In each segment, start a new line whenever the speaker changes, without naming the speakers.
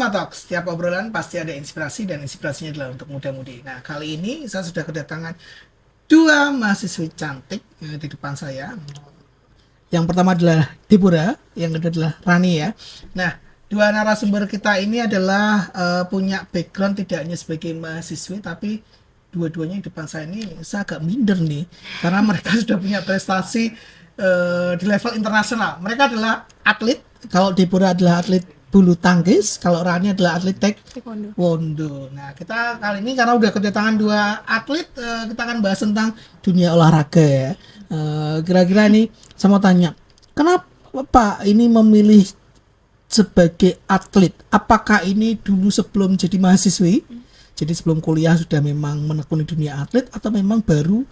Wisma Talks, setiap obrolan pasti ada inspirasi dan inspirasinya adalah untuk muda-mudi. Nah, kali ini saya sudah kedatangan dua mahasiswi cantik di depan saya. Yang pertama adalah Deborah, yang kedua adalah Rani ya. Nah, dua narasumber kita ini adalah punya background tidak hanya sebagai mahasiswi, tapi dua-duanya di depan saya ini saya agak minder nih, karena mereka sudah punya prestasi di level internasional. Mereka adalah atlet. Kalau Deborah adalah atlet bulu tangkis, kalau Rani adalah atlet taekwondo. Nah, kita kali ini karena udah kedatangan dua atlet, kita akan bahas tentang dunia olahraga ya. Kira-kira nih, saya mau tanya, kenapa Pak ini memilih sebagai atlet? Apakah ini dulu sebelum jadi mahasiswi, jadi sebelum kuliah sudah memang menekuni dunia atlet, atau memang baru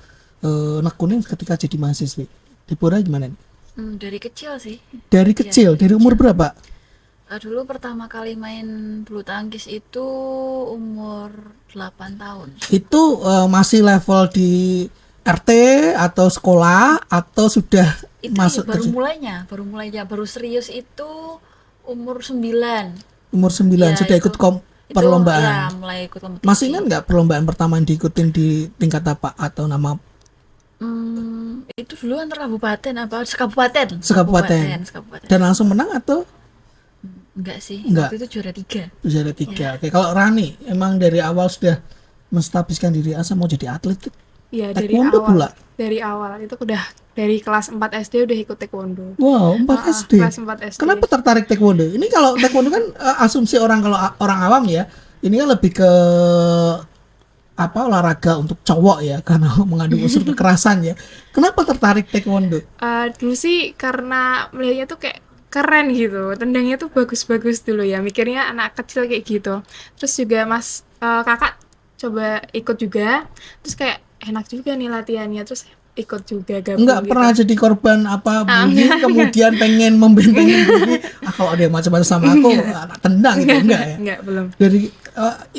nekunin ketika jadi mahasiswi? Deborah gimana nih?
Dari kecil sih.
Dari kecil, dari umur berapa?
Dulu pertama kali main bulu tangkis itu umur 8 tahun.
Itu masih level di RT atau sekolah atau sudah
Itu
masuk
baru mulainya, baru serius itu umur 9.
umur 9
Ya,
sudah ikut perlombaan.
Ya, mulai ikut kompetisi.
Masih ingat nggak perlombaan pertama yang diikutin di tingkat apa atau nama?
Itu dulu antar kabupaten apa? Sekabupaten.
Sekabupaten. Dan langsung menang atau
Enggak sih,
Enggak.
waktu itu juara 3.
juara 3? Oke, kalau Rani emang dari awal sudah menstabilkan diri asa mau jadi atlet tuh?
Iya, dari
Taekwondo
awal.
pula?
Dari awal itu udah dari kelas 4 SD udah ikut taekwondo.
Wow, 4 SD.
Kelas 4 SD.
Kenapa tertarik taekwondo? Ini kalau taekwondo kan asumsi orang, kalau orang awam ya, ini kan lebih ke olahraga untuk cowok ya, karena mengandung unsur kekerasan ya. Kenapa tertarik taekwondo?
Dulu sih karena melihatnya tuh kayak keren gitu. Tendangnya tuh bagus-bagus dulu ya. Mikirnya anak kecil kayak gitu. Terus juga kakak coba ikut juga. Terus kayak enak juga nih latihannya. Terus ikut juga gabung
Enggak
gitu.
pernah jadi korban bully kemudian pengen membentengin bully. Kalau ada yang macam-macam sama aku, anak tendang gitu, enggak ya?
Enggak, belum.
Dari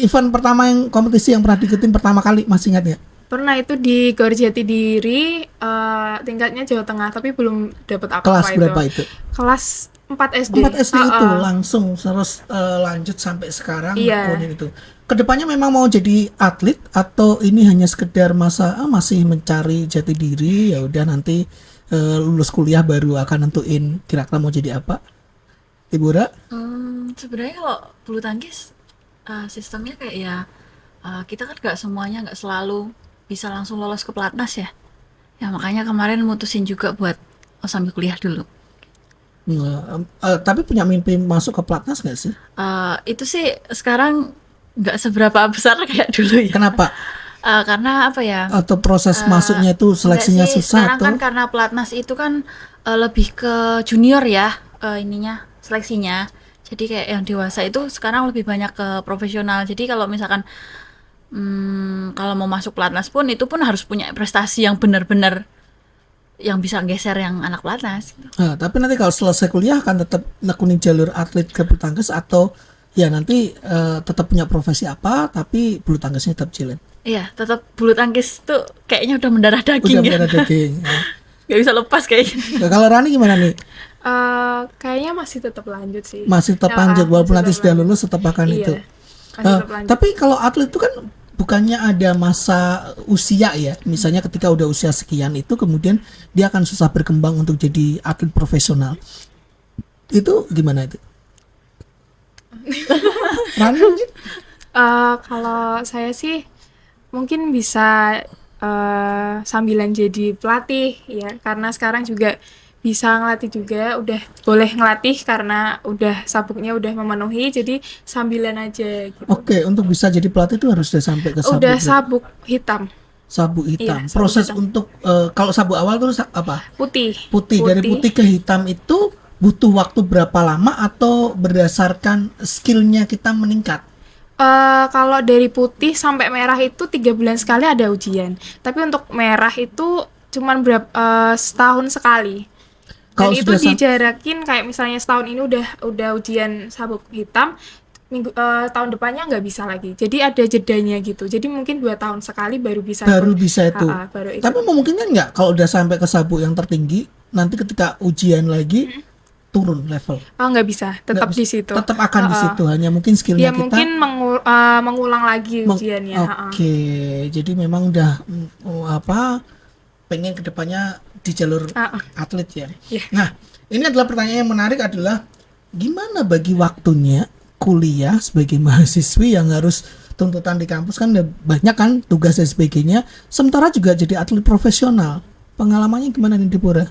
event pertama yang kompetisi yang pernah diikutin pertama kali, masih ingat ya?
Pernah itu di Gor Jatidiri, tingkatnya Jawa Tengah, tapi belum dapat apa-apa.
Kelas berapa itu?
Kelas 4 SD.
4 SD itu langsung terus lanjut sampai sekarang.
Iya.
nekunin itu. Kedepannya memang mau jadi atlet atau ini hanya sekedar masih mencari jati diri, ya udah nanti lulus kuliah baru akan nentuin kira-kira mau jadi apa? Deborah?
Sebenarnya kalau bulu tangkis sistemnya kayak ya kita kan nggak selalu bisa langsung lolos ke pelatnas ya. Ya makanya kemarin mutusin juga buat sambil kuliah dulu.
Tapi punya mimpi masuk ke pelatnas nggak sih?
Itu sih sekarang nggak seberapa besar kayak dulu ya.
Kenapa?
Karena apa ya?
Atau proses masuknya itu seleksinya
Enggak sih,
susah
sekarang
atau?
kan karena pelatnas itu kan lebih ke junior ya, ininya seleksinya. Jadi kayak yang dewasa itu sekarang lebih banyak ke profesional. Jadi kalau misalkan kalau mau masuk pelatnas pun itu pun harus punya prestasi yang benar-benar yang bisa geser yang anak pelatnas gitu.
Tapi nanti kalau selesai kuliah akan tetap nekunin jalur atlet ke bulu tangkis atau ya nanti tetap punya profesi apa tapi bulu tangkisnya tetap jalan?
Iya, tetap bulu tangkis tuh kayaknya udah mendarah daging
Udah
ya.
mendarah daging.
Gak bisa lepas kayaknya.
Nah, kalau Rani gimana nih?
Kayaknya masih tetap lanjut sih.
Masih tetap lanjut walaupun nanti sudah lulus tetap akan
Iya,
itu.
masih tetap lanjut.
Tapi kalau atlet itu kan bukannya ada masa usia ya? Misalnya ketika udah usia sekian itu kemudian dia akan susah berkembang untuk jadi atlet profesional. Itu gimana itu? Rani mungkin?
Kalau saya sih mungkin bisa sambilan jadi pelatih ya, karena sekarang juga bisa ngelatih juga, udah boleh ngelatih karena udah sabuknya udah memenuhi, jadi sambilan aja gitu.
Oke, untuk bisa jadi pelatih itu harus sudah sampai ke sabuk.
Udah sabuk hitam,
Sabuk hitam.
Iya, sabuk
Proses
hitam.
untuk kalau sabuk awal itu apa?
putih.
Putih. Dari putih ke hitam itu butuh waktu berapa lama atau berdasarkan skillnya kita meningkat?
Kalau dari putih sampai merah itu 3 bulan sekali ada ujian. Tapi untuk merah itu cuman setahun sekali. Dan
Kalau
itu
sudah
dijarakin kayak misalnya setahun ini udah ujian sabuk hitam, tahun depannya nggak bisa lagi. Jadi ada jedanya gitu. Jadi mungkin 2 tahun sekali baru bisa.
baru bisa itu.
Baru itu.
Tapi memungkinkan nggak kalau udah sampai ke sabuk yang tertinggi nanti ketika ujian lagi turun level?
Oh, nggak bisa, tetap
Nggak
di
bisa.
situ.
Tetap akan di
Heeh.
situ, hanya mungkin skillnya
Ya
kita
mungkin mengulang lagi ujiannya.
Oke, jadi memang udah pengen kedepannya di jalur
Heeh.
atlet ya.
Iya.
Nah, ini adalah pertanyaan yang menarik adalah gimana bagi waktunya kuliah sebagai mahasiswi yang harus tuntutan di kampus kan udah banyak kan tugas dan sebagainya, sementara juga jadi atlet profesional. Pengalamannya gimana nih Deborah?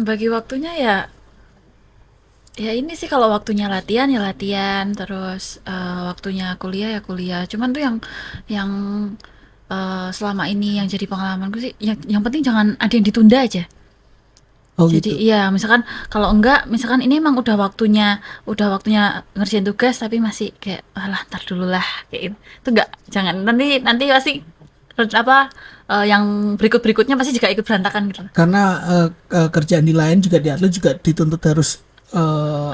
Bagi waktunya ya ini sih kalau waktunya latihan ya latihan, terus waktunya kuliah ya kuliah. Cuman tuh yang selama ini yang jadi pengalamanku sih, yang penting jangan ada yang ditunda aja.
Oh
Jadi
gitu.
iya, misalkan kalau enggak, misalkan ini emang udah waktunya ngerjain tugas tapi masih kayak alah ntar dulu lah kayak gitu. Itu enggak, jangan nanti pasti yang berikut-berikutnya pasti juga ikut berantakan gitu.
Karena kerjaan di lain juga di atlet juga dituntut harus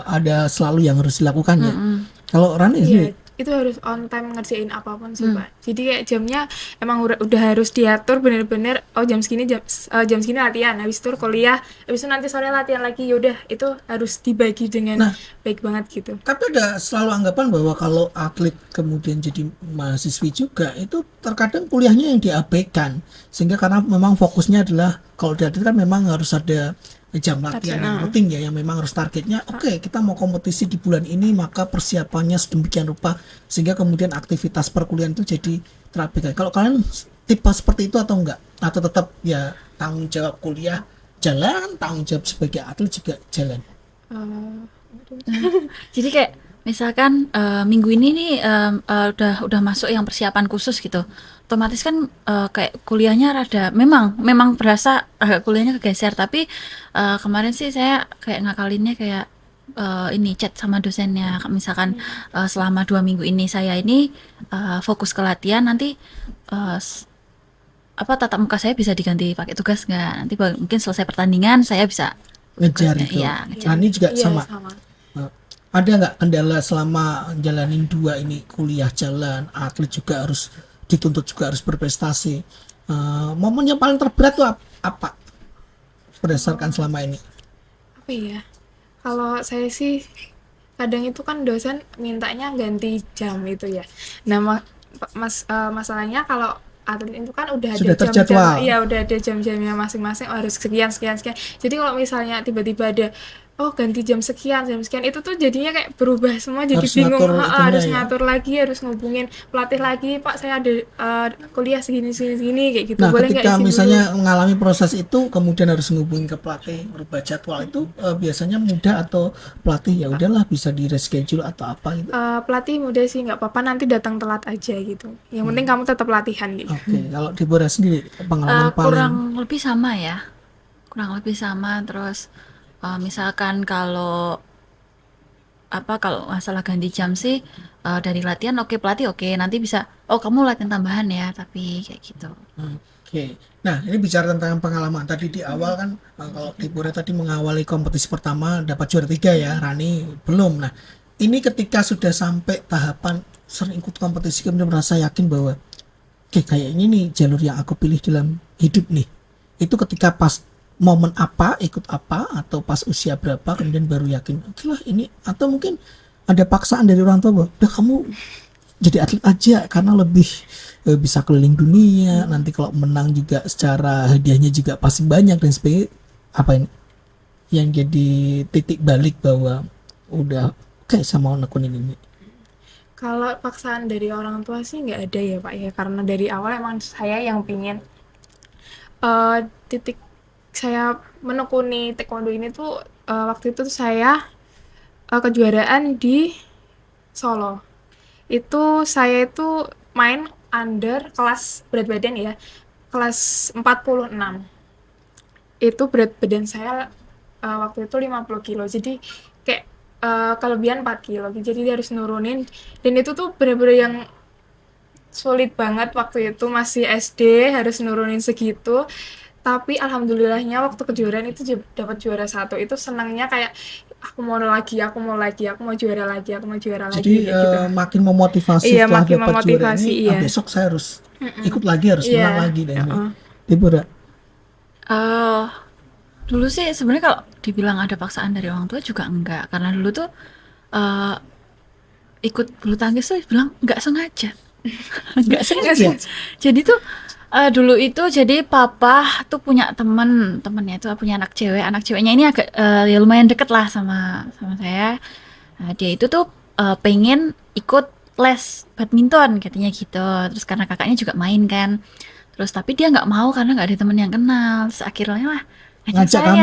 ada selalu yang harus dilakukan ya. Kalau Rani sendiri,
Iya, itu harus on time ngerjain apapun sih, Pak. Jadi kayak jamnya emang udah harus diatur bener-bener, oh jam segini latihan, habis itu kuliah, habis itu nanti sore latihan lagi. Yaudah, itu harus dibagi dengan
Nah,
baik banget gitu.
tapi ada selalu anggapan bahwa kalau atlet kemudian jadi mahasiswi juga itu terkadang kuliahnya yang diabaikan, sehingga karena memang fokusnya adalah kalau di atlet kan memang harus ada jam latihan yang rutin ya, yang memang harus targetnya oke, kita mau kompetisi di bulan ini maka persiapannya sedemikian rupa sehingga kemudian aktivitas perkuliahan itu jadi terabaikan. Kalau kalian tipe seperti itu atau enggak, atau tetap ya tanggung jawab kuliah jalan, tanggung jawab sebagai atlet juga jalan?
Jadi kayak misalkan minggu ini nih udah masuk yang persiapan khusus gitu. Otomatis kan kayak kuliahnya memang berasa agak kuliahnya kegeser, tapi kemarin sih saya kayak ngakalinnya kayak ini chat sama dosennya misalkan selama 2 minggu ini saya ini fokus ke latihan, nanti eh, s- tatap muka saya bisa diganti pakai tugas nggak, nanti mungkin selesai pertandingan saya bisa
Ngejar
tugasnya
itu.
iya ngejar.
Rani juga
Iya,
sama.
sama.
Ada nggak kendala selama jalanin dua ini, kuliah jalan, atlet juga harus dituntut juga harus berprestasi. Momen yang paling terberat tuh apa berdasarkan selama ini?
Apa ya? Kalau saya sih kadang itu kan dosen mintanya ganti jam itu ya. Nah, masalahnya kalau atlet itu kan udah ada
Sudah
jam-jam,
terjadwal.
iya udah ada jam-jamnya masing-masing, harus sekian sekian sekian. Jadi kalau misalnya tiba-tiba ada ganti jam sekian itu tuh jadinya kayak berubah semua, jadi
Harus
bingung.
ngatur itunya
Harus
ya.
ngatur lagi, harus ngubungin pelatih lagi, Pak saya ada kuliah segini segini segini kayak gitu.
Nah,
Boleh nggak
ketika
izin
misalnya
dulu?
mengalami proses itu, kemudian harus ngubungin ke pelatih, merubah jadwal itu biasanya mudah atau pelatih ya udahlah bisa di reschedule atau apa gitu.
Pelatih mudah sih, nggak apa-apa nanti datang telat aja gitu. Yang penting kamu tetap latihan gitu.
Oke, kalau Deborah sendiri pengalaman
Kurang lebih sama ya, kurang lebih sama. Terus misalkan kalau masalah ganti jam sih dari latihan oke, pelatih oke, nanti bisa kamu latihan tambahan ya, tapi kayak gitu.
Oke. Nah, ini bicara tentang pengalaman. Tadi di awal kan kalau Deborah tadi mengawali kompetisi pertama dapat juara 3 ya, Rani belum. Nah, ini ketika sudah sampai tahapan sering ikut kompetisi kemudian merasa yakin bahwa oke, kayaknya nih jalur yang aku pilih dalam hidup nih. Itu ketika pas momen apa, ikut apa, atau pas usia berapa kemudian baru yakin, oke lah ini, atau mungkin ada paksaan dari orang tua bahwa udah kamu jadi atlet aja karena lebih bisa keliling dunia, nanti kalau menang juga secara hadiahnya juga pasti banyak dan sebagainya. Apa ini yang jadi titik balik bahwa udah oke sama nekunin ini?
Kalau paksaan dari orang tua sih nggak ada ya Pak ya, karena dari awal emang saya yang pingin titik saya menekuni taekwondo ini tuh waktu itu tuh saya kejuaraan di Solo. Itu saya itu main under kelas berat badan ya, kelas 46. Itu berat badan saya waktu itu 50 kilo, jadi kayak kelebihan 4 kilo, jadi dia harus nurunin, dan itu tuh bener-bener yang sulit banget waktu itu, masih SD harus nurunin segitu. Tapi alhamdulillahnya waktu kejuaraan itu dapat juara 1, itu senangnya kayak aku mau lagi, aku mau juara lagi, aku mau juara lagi
Jadi
kayak gitu.
makin memotivasi
Iya,
setelah
makin
dapat juara
memotivasi,
ini,
iya.
besok saya harus ikut lagi, harus menang
Iya,
lagi dan ini.
heeh.
Deborah,
Dulu sih sebenarnya kalau dibilang ada paksaan dari orang tua juga enggak, karena dulu tuh eh, ikut bulu tangkis tuh bilang nggak sengaja. Nggak sengaja. Jadi tuh dulu itu jadi papa tuh punya temennya itu punya anak ceweknya ini agak ya lumayan deket lah sama saya. Nah, dia itu tuh pengen ikut les badminton katanya gitu, terus karena kakaknya juga main kan, terus tapi dia nggak mau karena nggak ada temen yang kenal, terus akhirnya lah
Ngajak
saya.
kamu.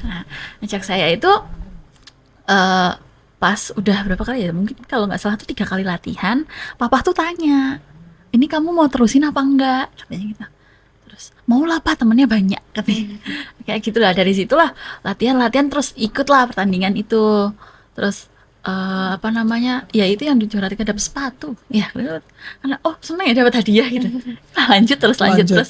Nah, ngajak saya itu eh pas udah berapa kali ya, mungkin kalau nggak salah tuh 3 kali latihan, papa tuh tanya, ini kamu mau terusin apa enggak, katanya gitu. Terus mau lah pak, temennya banyak katanya. Kayak gitulah, dari situlah latihan terus ikutlah pertandingan itu, terus apa namanya ya itu yang juara 3 dapat sepatu ya, karena oh seneng ya dapat hadiah gitu. Lanjut terus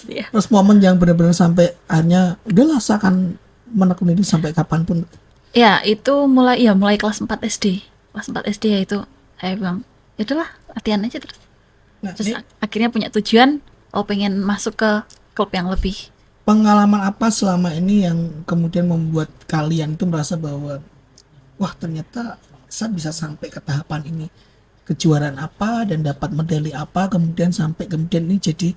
ya.
Terus momen yang benar-benar sampai akhirnya udahlah seakan menekuni ini sampai kapanpun.
Ya, itu mulai kelas 4 SD. Kelas 4 SD ya itu saya bilang, ya udahlah, latihan aja terus.
Nah,
Terus
ini
akhirnya punya tujuan, pengen masuk ke klub yang lebih.
pengalaman apa selama ini yang kemudian membuat kalian itu merasa bahwa wah ternyata saya bisa sampai ke tahapan ini, kejuaraan apa dan dapat medali apa, kemudian sampai kemudian ini jadi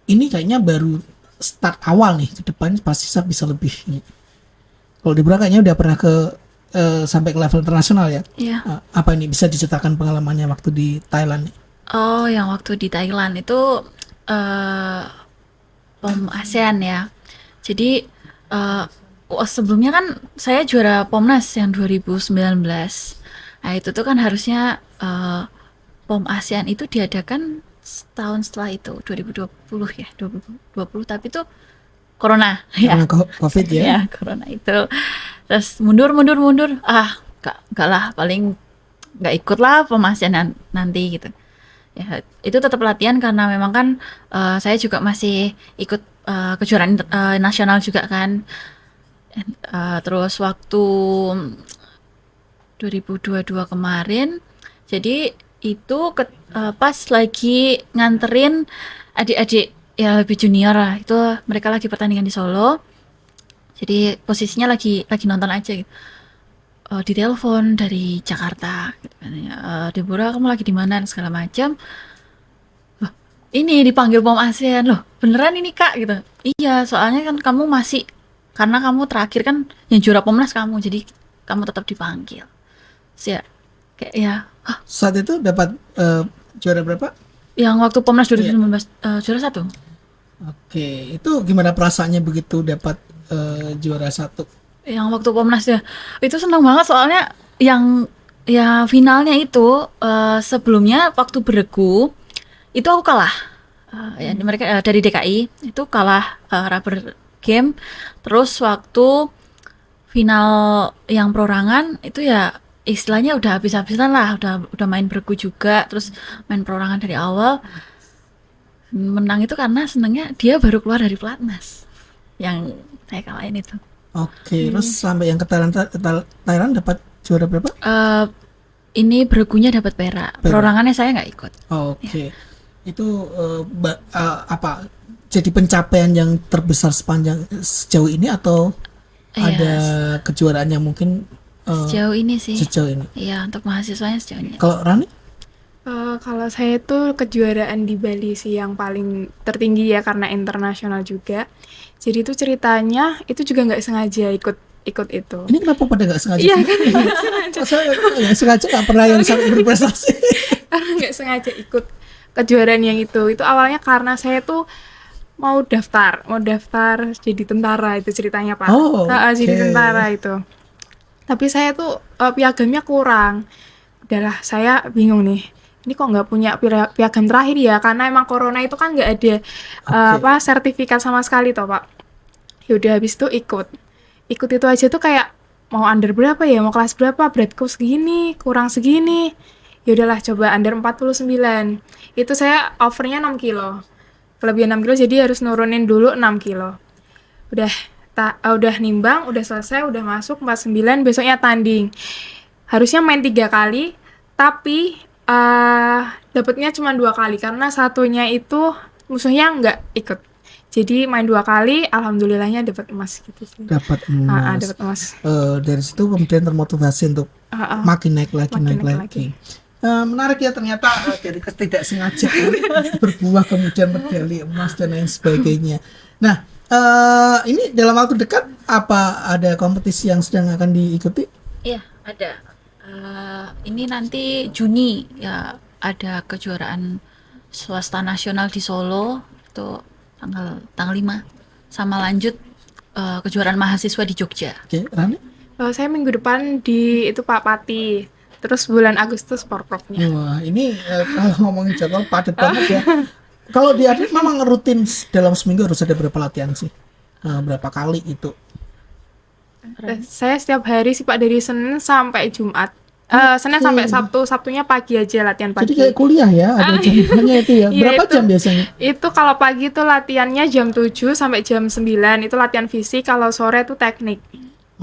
ini kayaknya baru start awal nih, ke depan pasti saya bisa lebih ini. Kalau Debra kayaknya udah pernah ke sampai ke level internasional ya.
Iya.
Apa ini bisa diceritakan pengalamannya waktu di Thailand?
Oh, yang waktu di Thailand itu POM ASEAN ya. Jadi sebelumnya kan saya juara POMNAS yang 2019. Nah, itu tuh kan harusnya POM ASEAN itu diadakan setahun setelah itu, 2020 ya, 2020, tapi tuh corona ya.
Karena COVID ya.
Ya, corona itu. Terus mundur. Enggak lah, paling nggak ikut lah POM ASEAN nanti gitu. Ya, itu tetap latihan karena memang kan saya juga masih ikut kejuaraan nasional juga kan. Terus waktu 2022 kemarin, jadi itu pas lagi nganterin adik-adik ya lebih junior lah, itu mereka lagi pertandingan di Solo, jadi posisinya lagi nonton aja gitu. Ditelepon dari Jakarta gitu kan, Deborah kamu lagi di mana segala macam. Loh, ini dipanggil POM ASEAN, loh beneran ini kak gitu. Iya, soalnya kan kamu masih, karena kamu terakhir kan yang juara POMNAS kamu, jadi kamu tetap dipanggil. Ya kayak ya
Saat itu dapat juara berapa?
yang waktu POMNAS 2019 juara 1.
Oke, itu gimana perasaannya begitu dapat juara 1?
Yang waktu POMNAS ya itu senang banget, soalnya yang ya finalnya itu sebelumnya waktu beregu itu aku kalah. Ya, mereka dari DKI itu kalah rubber game. Terus waktu final yang perorangan itu ya istilahnya udah habis-habisan lah, udah main beregu juga, terus main perorangan dari awal. Menang itu karena senengnya dia baru keluar dari pelatnas yang saya kalahin itu.
Oke, terus sampai yang ke Thailand dapat juara berapa?
Ini beregunya dapat perak. Perorangannya saya nggak ikut.
Oke. Itu apa jadi pencapaian yang terbesar sejauh ini atau
Iya,
ada kejuaraan yang mungkin
sejauh ini sih.
sejauh ini?
Iya, untuk mahasiswanya sejauh ini.
Kalau Rani?
Kalau saya tuh kejuaraan di Bali sih yang paling tertinggi ya, karena internasional juga. Jadi itu ceritanya itu juga nggak sengaja ikut itu.
Ini kenapa pada nggak sengaja?
Iya
sih?
kan, nggak sengaja.
Saya nggak sengaja nggak pernah yang sampai berprestasi.
Karena nggak sengaja ikut kejuaraan yang itu. Itu awalnya karena saya tuh mau daftar jadi tentara, itu ceritanya Pak.
Oh,
Jadi
oke.
tentara itu. Tapi saya tuh piagamnya kurang. Udahlah, saya bingung nih. Ini kok nggak punya piagam terakhir ya? Karena emang corona itu kan nggak ada sertifikat sama sekali toh Pak. Yaudah habis itu ikut itu aja tuh kayak mau under berapa ya, mau kelas berapa, beratku segini, kurang segini. Ya udahlah, coba under 49. Itu saya overnya 6 kilo. Kelebihan 6 kilo, jadi harus nurunin dulu 6 kilo. Udah nimbang, udah selesai, udah masuk 49, besoknya tanding. Harusnya main 3 kali, tapi dapatnya cuma 2 kali karena satunya itu musuhnya nggak ikut. Jadi main 2 kali, alhamdulillahnya dapat emas gitu sih.
Dapat emas.
Dapat emas.
Dari situ kemudian termotivasi untuk makin naik lagi,
Makin
naik
naik
lagi. Menarik ya, ternyata dari ketidaksengajaan berbuah kemudian medali emas dan lain sebagainya. Nah, ini dalam waktu dekat apa ada kompetisi yang sedang akan diikuti?
Iya, ada. Ini nanti Juni ya ada kejuaraan swasta nasional di Solo itu tanggal 5, sama lanjut kejuaraan mahasiswa di Jogja.
Oke, Rani?
Saya minggu depan di itu Pak Pati. Terus bulan Agustus Porprofnya.
Wah, ini kalau ngomongin jadwal padat banget ya. Kalau di atlet memang rutin dalam seminggu harus ada berapa latihan sih? Berapa kali itu?
Saya setiap hari sih Pak, dari Senin sampai Jumat. Senin sampai Sabtu, Sabtunya pagi aja latihan pagi.
Jadi kayak kuliah ya, ada jamnya itu ya.
Iya,
Berapa
itu.
jam biasanya?
Itu kalau pagi itu latihannya jam 7 sampai jam 9, itu latihan fisik, kalau sore itu teknik.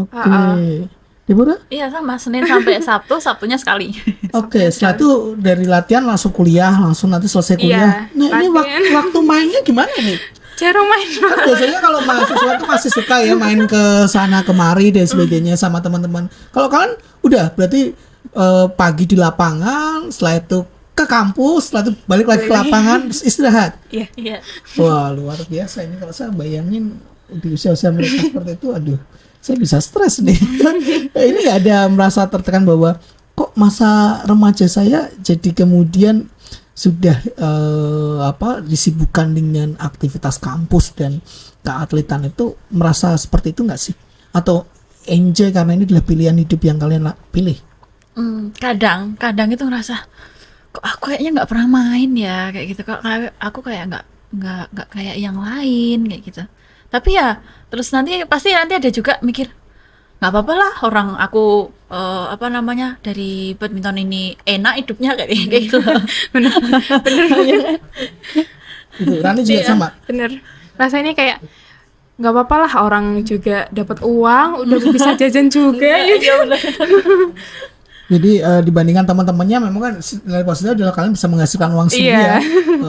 Oke. Deborah?
Iya sama, Senin sampai Sabtu, Sabtunya sekali.
Oke, setelah itu dari latihan langsung kuliah, langsung nanti selesai kuliah.
Iya,
Nah, ini
latihan.
waktu mainnya gimana nih?
Jarang main.
Kan biasanya kalau mahasiswa tuh masih suka ya main ke sana kemari dan sebagainya sama teman-teman. Kalau kalian udah berarti pagi di lapangan, setelah itu ke kampus, setelah itu balik lagi ke lapangan, terus istirahat.
Iya.
Iya.
Wah, luar biasa ini. Kalau saya bayangin di usia-usia mereka seperti itu, aduh, saya bisa stres nih. Ini nggak ada merasa tertekan bahwa kok masa remaja saya jadi kemudian sudah disibukkan dengan aktivitas kampus dan keatletan, itu merasa seperti itu nggak sih? Atau enjoy karena ini adalah pilihan hidup yang kalian pilih?
Kadang itu ngerasa kok aku kayaknya nggak pernah main ya kayak gitu, kok aku kayak nggak kayak yang lain kayak gitu. Tapi ya terus pasti nanti ada juga mikir nggak apa-apa lah, orang aku dari badminton ini enak hidupnya kayak gitu.
Bener.
Itu Rani juga sama.
Bener. Rasanya kayak nggak apa-apa lah, orang juga dapat uang, udah bisa jajan juga.
Iya benar.
Jadi dibandingkan teman-temannya, memang kan nilai positif adalah kalian bisa menghasilkan uang sendiri ya.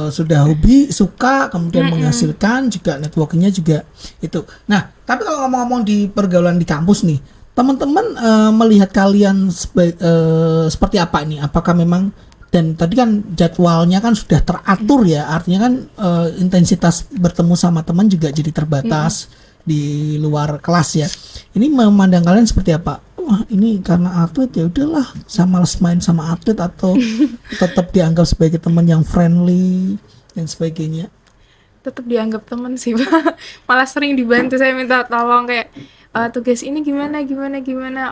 Sudah hobi, suka, kemudian menghasilkan, juga networkingnya juga itu. Nah, tapi kalau ngomong-ngomong di pergaulan di kampus nih, teman-teman melihat kalian seperti apa nih? Apakah memang, dan tadi kan jadwalnya kan sudah teratur ya, artinya kan intensitas bertemu sama teman juga jadi terbatas di luar kelas ya. Ini memandang kalian seperti apa? Wah, ini karena atlet ya udahlah, sama males main sama atlet, atau tetap dianggap sebagai teman yang friendly dan sebagainya?
Tetap dianggap teman sih Pak. Malah sering dibantu, saya minta tolong kayak tugas ini gimana,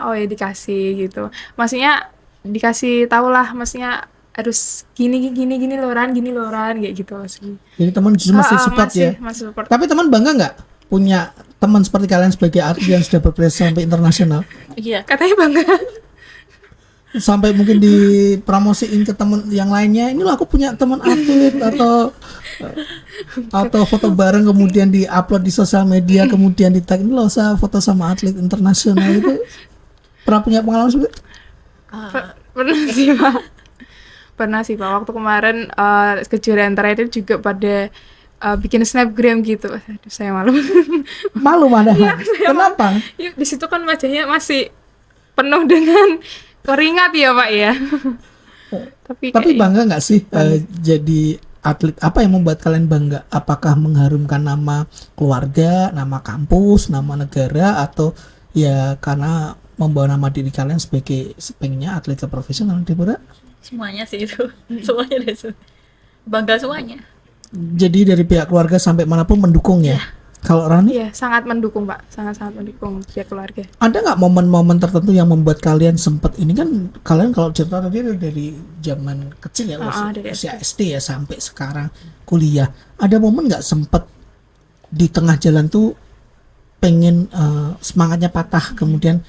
oh ya dikasih gitu. Maksudnya dikasih tahu lah, maksudnya harus gini loran kayak gitu sih.
Jadi teman justru masih support ya.
Masih support.
Tapi teman bangga nggak punya teman seperti kalian sebagai atlet yang sudah berprestasi sampai internasional?
Iya.
Katanya bangga.
Sampai mungkin dipromosiin ke teman yang lainnya, ini loh aku punya teman atlet, atau foto bareng kemudian diupload di sosial media, kemudian di tag, ini loh saya foto sama atlet internasional. Itu pernah punya pengalaman seperti itu?
Pernah sih Pak. Waktu kemarin kejuaraan terakhir juga pada bikin snapgram gitu. Aduh, saya malu.
Malu mana? Kenapa?
Ya, di situ kan wajahnya masih penuh dengan keringat ya Pak ya. Tapi
bangga nggak sih jadi atlet? Apa yang membuat kalian bangga? Apakah mengharumkan nama keluarga, nama kampus, nama negara, atau ya karena membawa nama diri kalian sebagai pengennya atlet profesional? Deborah?
Semuanya sih itu. Semuanya deh. Bangga semuanya.
Jadi dari pihak keluarga sampai manapun mendukung ya? Kalau Rani?
Iya, sangat mendukung Pak, sangat mendukung pihak keluarga.
Ada nggak momen-momen tertentu yang membuat kalian sempat, ini kan kalian kalau cerita tadi dari zaman kecil ya, usia SD ya sampai sekarang kuliah, ada momen nggak sempat di tengah jalan tuh pengen semangatnya patah, kemudian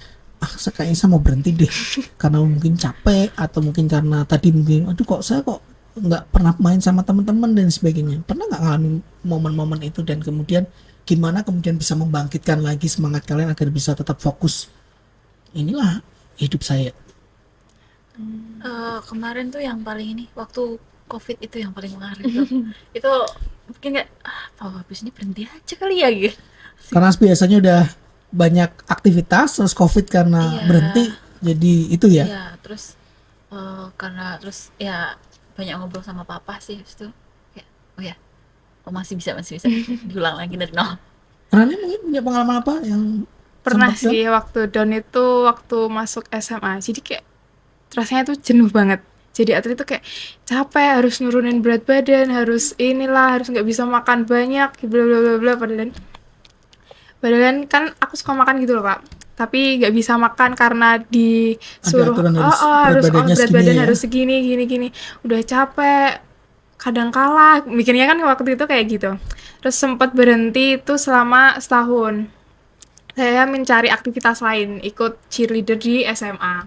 kayaknya saya mau berhenti deh karena mungkin capek, atau mungkin karena tadi mungkin saya kok nggak pernah main sama teman-teman dan sebagainya? Pernah nggak ngalamin momen-momen itu, dan kemudian gimana kemudian bisa membangkitkan lagi semangat kalian agar bisa tetap fokus, inilah hidup saya?
Kemarin tuh yang paling ini waktu COVID itu yang paling mengaruh itu mungkin kayak kalau habis ini berhenti aja kali ya gitu.
Karena biasanya udah banyak aktivitas, terus COVID karena
Iya.
berhenti, jadi itu ya.
Iya, terus karena terus ya banyak ngobrol sama papa sih habis itu kayak oh ya, oh masih bisa diulang lagi dari nol.
Rani mungkin punya pengalaman apa yang
Pernah
sempat
sih waktu down itu waktu masuk SMA. Jadi kayak rasanya tuh jenuh banget. Jadi atlet itu kayak capek, harus nurunin berat badan, harus inilah, harus nggak bisa makan banyak, bla bla bla bla. Padahal kan aku suka makan gitu loh Kak. Tapi nggak bisa makan karena disuruh
aturan harus
harus
berat badannya
berat
segini
badan
ya?
harus segini gini. Udah capek, kadang kalah. Mikirnya kan waktu itu kayak gitu. Terus sempat berhenti itu selama setahun. Saya mencari aktivitas lain, ikut cheerleader di SMA.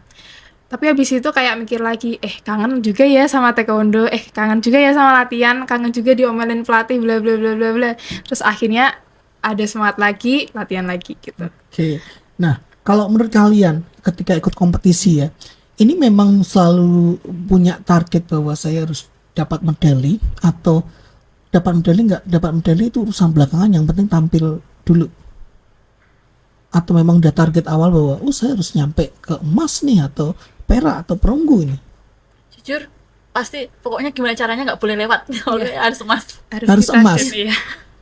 Tapi habis itu kayak mikir lagi, kangen juga ya sama taekwondo, kangen juga ya sama latihan, kangen juga diomelin pelatih, bla bla bla bla bla. Terus akhirnya ada semangat lagi, latihan lagi gitu.
Oke. Nah, kalau menurut kalian ketika ikut kompetisi ya, ini memang selalu punya target bahwa saya harus dapat medali, atau dapat medali nggak dapat medali itu urusan belakangan, yang penting tampil dulu? Atau memang udah target awal bahwa saya harus nyampe ke emas nih, atau perak, atau perunggu ini?
Jujur pasti pokoknya gimana caranya nggak boleh lewat. Harus emas.
Harus
kita
emas.
iya.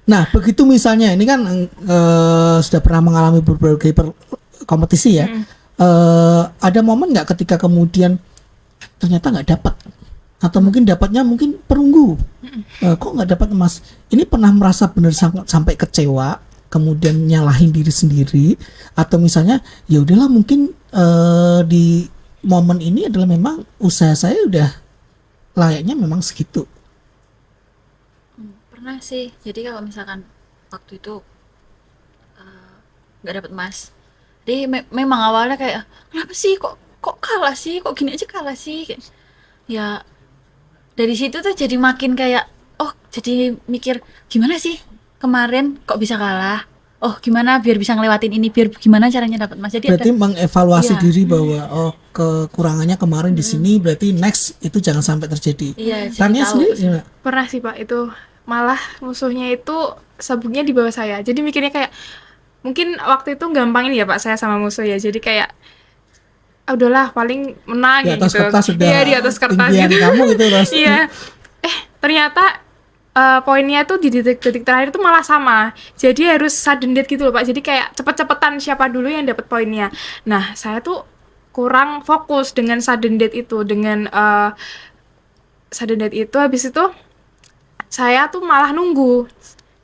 Nah, begitu misalnya ini kan sudah pernah mengalami berbagai kompetisi ya. Ada momen nggak ketika kemudian ternyata nggak dapat, atau mungkin dapatnya mungkin perunggu, kok nggak dapat emas? Ini pernah merasa benar sampai kecewa, kemudian nyalahin diri sendiri, atau misalnya ya udahlah mungkin di momen ini adalah memang usaha saya udah layaknya memang segitu.
Pernah sih. Jadi kalau misalkan waktu itu nggak dapet emas, jadi memang awalnya kayak kenapa sih kok kalah sih, kok gini aja kalah sih, kayak, ya dari situ tuh jadi makin kayak jadi mikir gimana sih kemarin kok bisa kalah, gimana biar bisa ngelewatin ini, biar gimana caranya dapat emas. Jadi
Berarti mengevaluasi
Iya.
diri bahwa kekurangannya kemarin di sini, berarti next itu jangan sampai terjadi.
Iya, jadi
Tania
tahu.
sendiri gimana?
Pernah sih Pak, itu malah musuhnya itu sabuknya di bawah saya. Jadi mikirnya kayak mungkin waktu itu gampangin ya Pak saya sama musuh ya. Jadi kayak udahlah paling menang
Di atas
gitu.
kertas sudah
Iya, di atas kertas
tinggian
gitu.
kamu gitu terus.
Iya. Ternyata poinnya tuh di detik-detik terakhir tuh malah sama. Jadi harus sudden death gitu loh Pak. Jadi kayak cepet-cepetan siapa dulu yang dapat poinnya. Nah, saya tuh kurang fokus dengan sudden death itu, dengan sudden death itu. Habis itu saya tuh malah nunggu.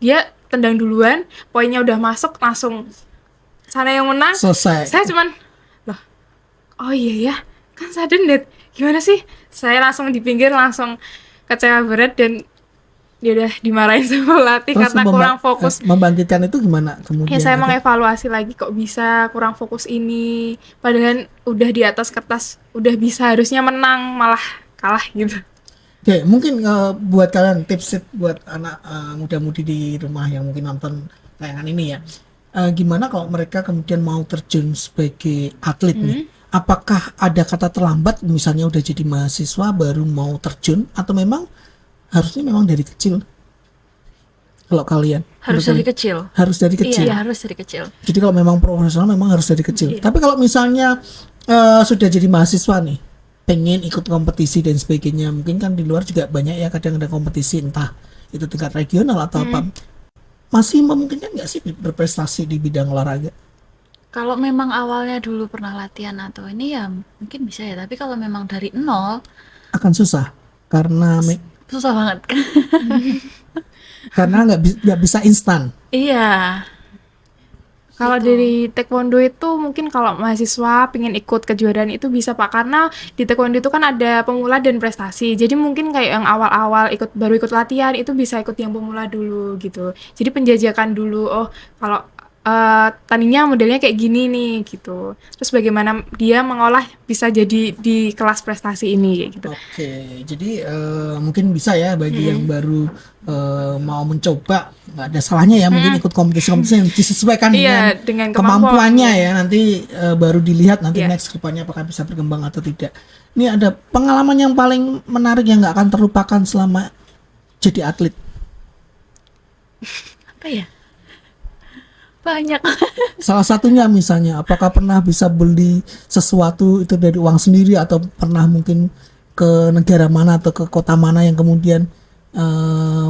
Dia tendang duluan, poinnya udah masuk, langsung sana yang menang.
Selesai.
Saya cuman loh, oh iya ya, kan sudden death. Gimana sih? Saya langsung di pinggir, langsung kecewa berat, dan dia udah dimarahin sama pelatih
Terus
karena kurang fokus.
membangkitkan itu gimana kemudian?
Ya saya
Agak-
mengevaluasi lagi, kok bisa kurang fokus ini. Padahal udah di atas kertas, udah bisa harusnya menang, malah kalah gitu.
Oke, mungkin buat kalian tips buat anak muda-mudi di rumah yang mungkin nonton tayangan ini ya. Gimana kalau mereka kemudian mau terjun sebagai atlet nih? Apakah ada kata terlambat, misalnya udah jadi mahasiswa baru mau terjun, atau memang harusnya memang dari kecil? Kalau kalian
harus
menurut
dari
kalian?
kecil.
Harus dari kecil.
Iya, harus dari kecil.
Jadi kalau memang profesional memang harus dari kecil. Tapi kalau misalnya sudah jadi mahasiswa nih, pengen ikut kompetisi dan sebagainya, mungkin kan di luar juga banyak ya kadang ada kompetisi, entah itu tingkat regional atau apa. Masih memungkinkan nggak sih berprestasi di bidang olahraga?
Kalau memang awalnya dulu pernah latihan atau ini ya mungkin bisa ya. Tapi kalau memang dari nol
Akan susah karena
susah banget kan.
karena nggak bisa instan.
Iya.
Kalau
Gitu.
dari taekwondo itu mungkin kalau mahasiswa pengen ikut kejuaraan itu bisa Pak, karena di taekwondo itu kan ada pemula dan prestasi. Jadi mungkin kayak yang awal-awal baru ikut latihan itu bisa ikut yang pemula dulu gitu. Jadi penjajakan dulu, kalau tadinya modelnya kayak gini nih gitu. Terus bagaimana dia mengolah bisa jadi di kelas prestasi ini kayak gitu.
Oke, jadi mungkin bisa ya bagi yang baru mau mencoba, nggak ada salahnya ya mungkin ikut kompetisi-kompetisi yang disesuaikan
Iya, dengan
kemampuannya ya. Nanti baru dilihat nanti
Iya.
next kedepannya apakah bisa berkembang atau tidak. Ini ada pengalaman yang paling menarik yang nggak akan terlupakan selama jadi atlet.
Apa ya? Banyak.
Salah satunya misalnya, apakah pernah bisa beli sesuatu itu dari uang sendiri atau pernah mungkin ke negara mana atau ke kota mana yang kemudian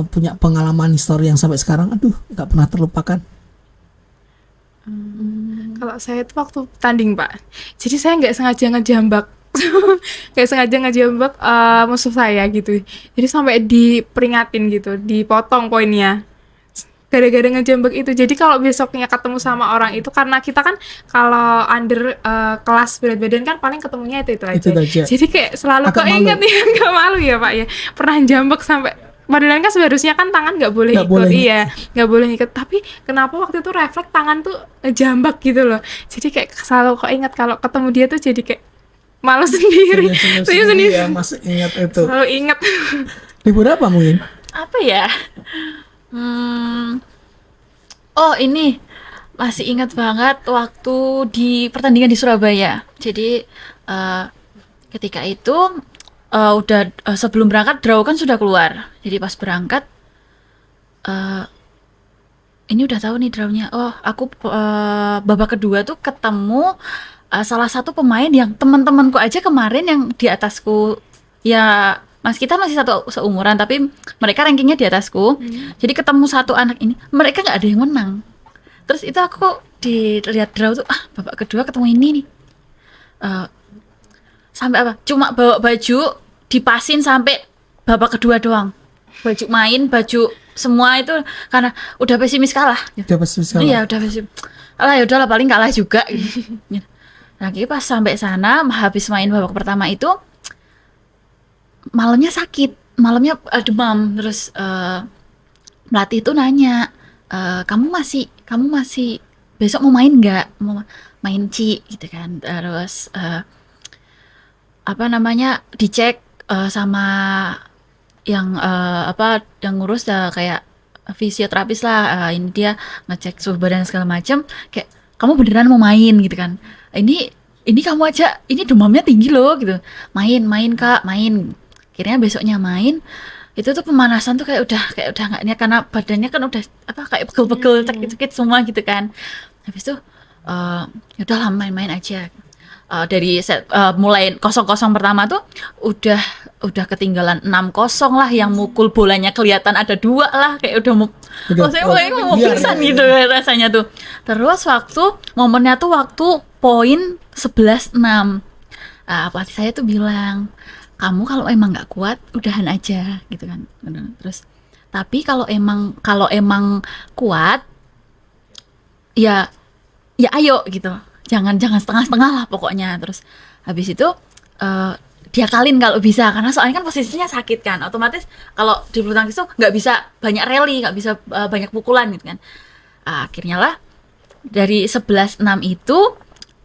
punya pengalaman histori yang sampai sekarang, aduh, nggak pernah terlupakan.
Kalau saya itu waktu tanding, Pak. Jadi saya nggak sengaja ngejambak. Nggak sengaja ngejambak musuh saya gitu. Jadi sampai diperingatin gitu, dipotong poinnya. Gara-gara ngejambak itu. Jadi kalau besoknya ketemu sama orang itu, karena kita kan kalau under kelas berat badan kan paling ketemunya itu aja.
Itu aja.
Jadi kayak selalu
Agak
keinget ya, nggak malu ya Pak ya. Pernah jambak sampai padahal kan seharusnya kan tangan nggak boleh
Nggak
ikut,
boleh.
iya nggak boleh ikut. Tapi kenapa waktu itu refleks tangan tuh jambak gitu loh. Jadi kayak selalu keinget kalau ketemu dia tuh jadi kayak malu sendiri. Senyum sendiri.
Ya, masih ingat itu.
Selalu inget.
Libur apa mungkin?
Apa ya? Oh ini masih ingat banget waktu di pertandingan di Surabaya. Jadi ketika itu udah sebelum berangkat draw kan sudah keluar. Jadi pas berangkat ini udah tahu nih drawnya. Oh aku babak kedua tuh ketemu salah satu pemain yang teman-temanku aja kemarin yang di atasku, ya Mas kita masih satu seumuran tapi mereka rankingnya di atasku. Jadi ketemu satu anak ini, mereka nggak ada yang menang. Terus itu aku dilihat draw tuh, babak kedua ketemu ini nih. Sampai apa? Cuma bawa baju dipasin sampai babak kedua doang. Baju main, baju semua itu karena udah pesimis kalah.
Udah pasti bisa.
Iya, udah pesimis. Alah ya udahlah paling kalah juga gitu. Nah, pas sampai sana habis main babak pertama itu malamnya sakit, malamnya demam. Terus pelatih itu nanya, kamu masih besok mau main nggak? Mau main Ci gitu kan. Terus dicek sama yang yang ngurus kayak fisioterapis lah. Ini dia ngecek suhu badan segala macam. Kayak kamu beneran mau main gitu kan? Ini kamu aja, ini demamnya tinggi loh gitu. Main Kak, main. Akhirnya besoknya main. Itu tuh pemanasan tuh kayak udah nggak niat karena badannya kan udah kayak pegel-pegel, sakit-sakit semua gitu kan. Habis itu ya udahlah main-main aja. Dari mulai 0-0 pertama tuh udah ketinggalan 6-0 lah, yang mukul bolanya kelihatan ada 2 lah, kayak udah mau pingsan gitu rasanya tuh. Terus momennya tuh waktu poin 11-6. Pelatih saya tuh bilang, kamu kalau emang nggak kuat udahan aja gitu kan. Terus tapi kalau emang kuat ya ayo gitu, jangan setengah-setengah lah pokoknya. Terus habis itu dia kalin kalau bisa, karena soalnya kan posisinya sakit kan, otomatis kalau di bulu tangkis tuh nggak bisa banyak rally, nggak bisa banyak pukulan gitu kan. Akhirnya lah dari 11-6 itu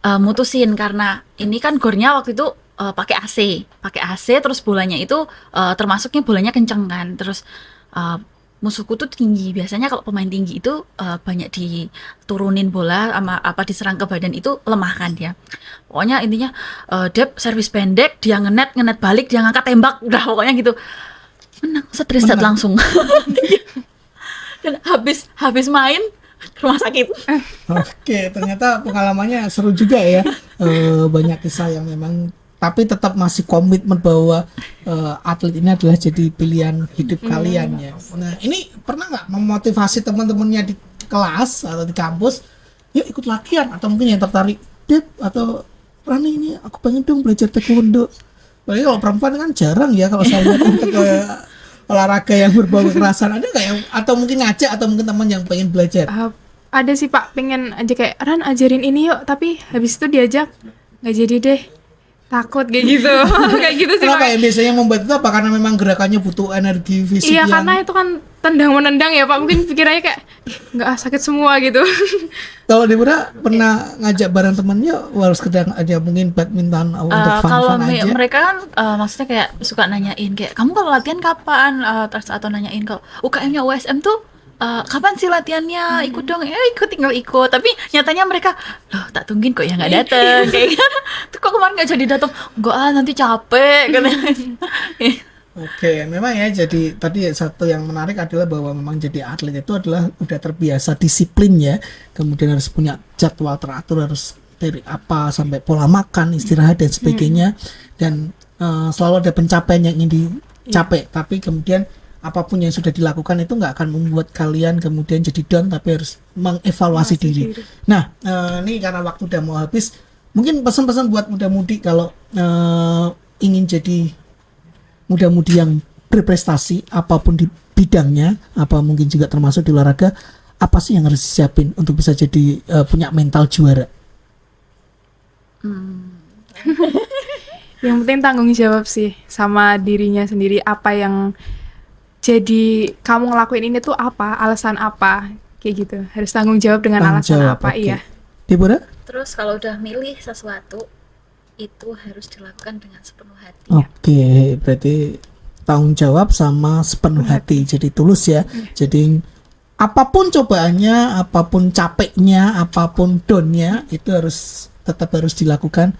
mutusin, karena ini kan gornya waktu itu pakai AC terus bolanya itu termasuknya bolanya kenceng kan. Terus musuhku tuh tinggi, biasanya kalau pemain tinggi itu banyak diturunin bola sama diserang ke badan itu lemah kan dia. Pokoknya intinya Dep servis pendek, dia ngenet balik, dia ngangkat tembak, udah pokoknya gitu. Menang, set langsung. Dan habis main ke rumah sakit.
Oke, ternyata pengalamannya seru juga ya. Banyak kisah yang memang, tapi tetap masih komitmen bahwa atlet ini adalah jadi pilihan hidup kalian ya. Nah, ini pernah nggak memotivasi teman-temannya di kelas atau di kampus, yuk ikut latihan, atau mungkin yang tertarik, Dep atau Rani, ini aku pengen dong belajar taekwondo. Apalagi kalau perempuan kan jarang ya kalau saya lihat untuk olahraga yang berbau kekerasan. Ada nggak yang, atau mungkin ngajak, atau mungkin teman yang pengen belajar?
Ada sih Pak, pengen aja kayak Ran ajarin ini yuk, tapi habis itu diajak nggak jadi deh, takut kayak gitu. Kayak gitu sih.
Kenapa ya biasanya membuat itu apa? Karena memang gerakannya butuh energi fisik.
Iya,
yang...
karena itu kan tendang menendang ya Pak, mungkin pikirannya kayak nggak sakit semua gitu.
Kalau Deborah pernah ngajak bareng temennya, harus kadang aja mungkin badminton untuk
kalau
fun-fun aja.
mereka kan maksudnya kayak suka nanyain kayak kamu kalau latihan kapan, terus atau nanyain kalau UKM-nya USM tuh kapan sih latihannya, ikut dong. Tinggal ikut, tapi nyatanya mereka loh tak tungguin kok ya nggak dateng. Kayak tuh kok kemarin nggak jadi datang, enggak nanti capek kan.
Oke, memang ya. Jadi tadi satu yang menarik adalah bahwa memang jadi atlet itu adalah udah terbiasa disiplin ya. Kemudian harus punya jadwal teratur, harus dari apa sampai pola makan, istirahat dan sebagainya. Dan selalu ada pencapaian yang ingin dicapai. Tapi kemudian apapun yang sudah dilakukan itu nggak akan membuat kalian kemudian jadi down, tapi harus mengevaluasi diri. Nah, ini karena waktu udah mau habis, mungkin pesan-pesan buat muda-mudi kalau ingin jadi muda-mudi yang berprestasi apapun di bidangnya, apa mungkin juga termasuk di olahraga, apa sih yang harus disiapin untuk bisa jadi punya mental juara?
Yang penting tanggung jawab sih sama dirinya sendiri, apa yang jadi kamu ngelakuin ini tuh apa, alasan apa, kayak gitu. Harus tanggung jawab dengan
Tanggung
alasan
jawab,
apa,
oke.
iya.
Deborah?
Terus kalau udah milih sesuatu itu harus dilakukan dengan sepenuh hati.
Oke, berarti tanggung jawab sama sepenuh hati. Jadi tulus ya. Jadi apapun cobaannya, apapun capeknya, apapun downnya, itu tetap harus dilakukan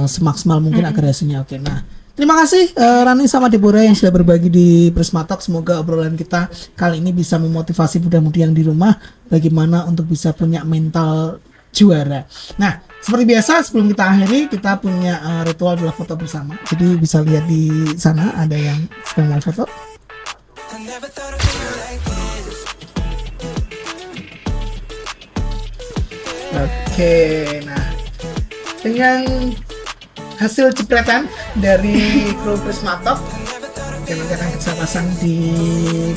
semaksimal mungkin agar hasilnya oke. Nah, terima kasih Rani sama Deborah yang sudah berbagi di Prisma Talk. Semoga obrolan kita kali ini bisa memotivasi muda-mudi yang di rumah bagaimana untuk bisa punya mental juara. Nah, seperti biasa sebelum kita akhiri, kita punya ritual adalah foto bersama. Jadi bisa lihat di sana ada yang sedang mau foto. Oke, nah dengan hasil jepretan dari kru Prisma Talk yang nanti akan kita pasang di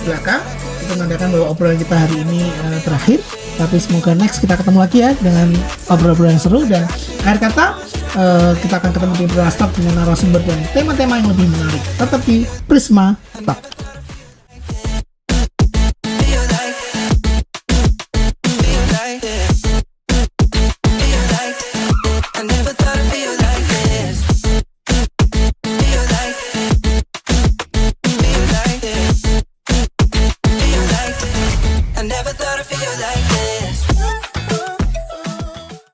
belakang, itu menandakan bahwa obrolan kita hari ini berakhir. Tapi semoga next kita ketemu lagi ya dengan obrolan yang seru. Dan akhir kata kita akan ketemu di Prisma Talk dengan narasumber dan tema-tema yang lebih menarik. Tetap di Prisma Talk.